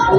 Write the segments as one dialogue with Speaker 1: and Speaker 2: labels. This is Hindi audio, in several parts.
Speaker 1: हेलो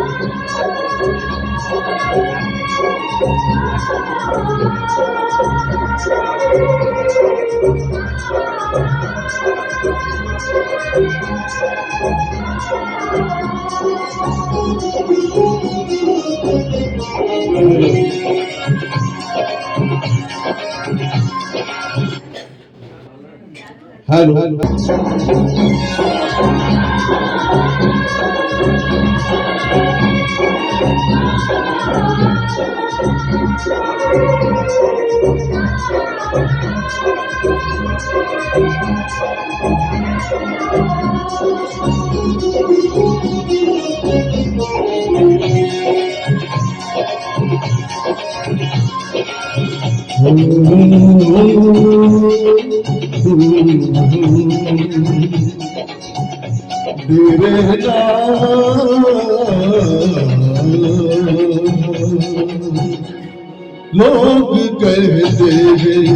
Speaker 1: लोग कहते हैं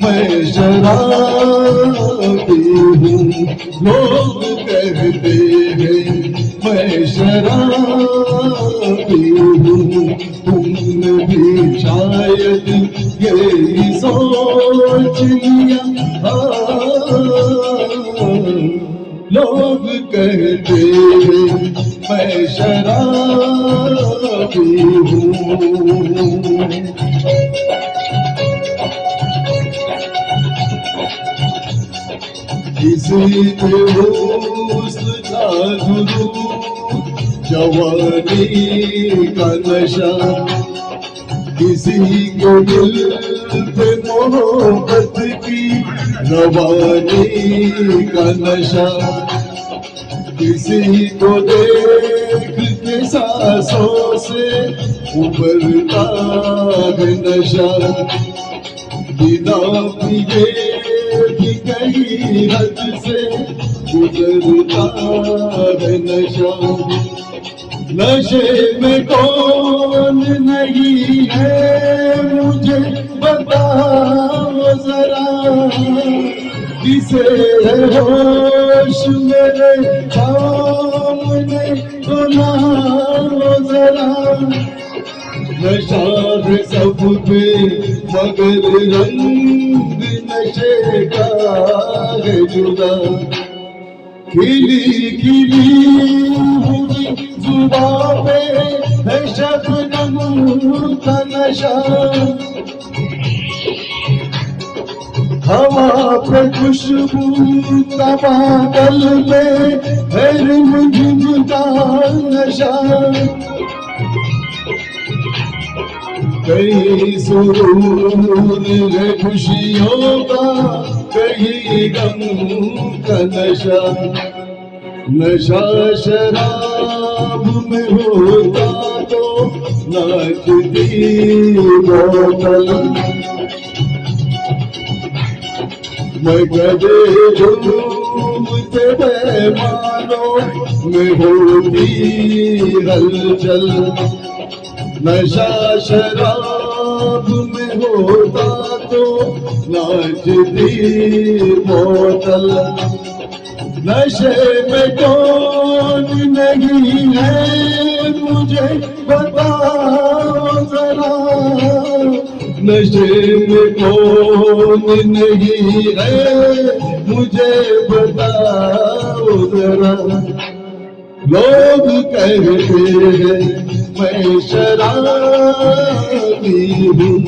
Speaker 1: मैं शराबी हूँ, लोग कहते हैं मैं शराबी हूँ। तुमने भी शायद यही सोच लिया, लोग कहते हैं मैं शराबी हूँ। किसी के हुस्न का गुरु, जवानी का नशा, किसी के दिल पे मोहब्बत की रवानी का नशा, किसी को देख के सांसों से उबरता है नशा, बिना पिए भी कहीं हद से गुजरता है नशा। नशे में कौन नहीं है मुझे बताओ जरा, किसे है होश मेरे सामने बुलाओ जरा। नशा है सब पे मगर रंग नशे का है जुदा, खिली खिली हुई जुबां पे है शबनम का नशा, हवा पे खुशबू का बादल में है रिमझिम का नशा। कहीं सुरूर है खुशियों का, कहीं गम का नशा, नशा शराब में होता तो नाचती बोतल, मैं कदे झूमते पैमानों में होती हलचल, नशा शराब में होता तो नाचती बोतल। नशे में कौन नहीं है मुझे बताओ जरा, नशे में कौन नहीं है मुझे बताओ जरा। लोग कहते हैं मैं शराबी हूँ,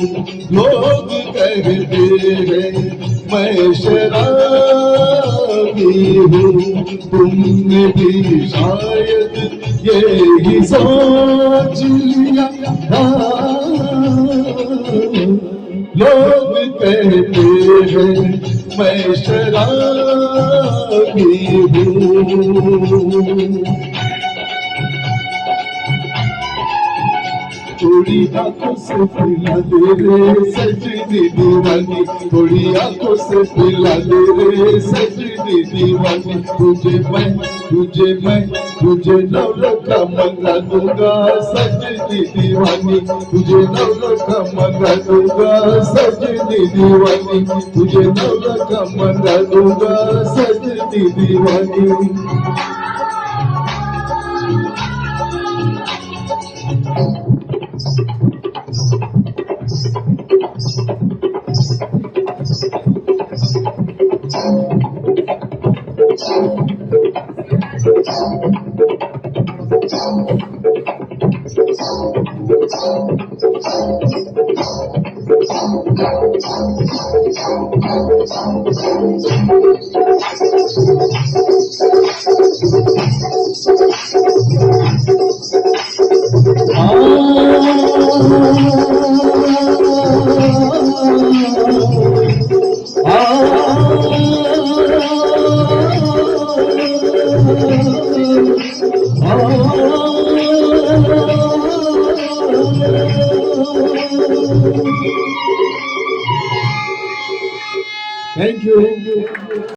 Speaker 1: लोग कहते हैं मैं शराबी हूँ। तुमने भी शायद यही सोच लिया, लोग कहते हैं मैं शराबी हूँ। थोड़ी आंखों से पिला दे रे सजनी दीवानी, थोड़ी आंखों से पिला दे रे सजनी दीवानी। तुझे मैं तुझे नौलखा मंगा दूंगा सजनी दीवानी, तुझे नौलखा मंगा दूंगा सजनी दीवानी, तुझे नौलखा मंगा दूंगा सजनी दीवानी।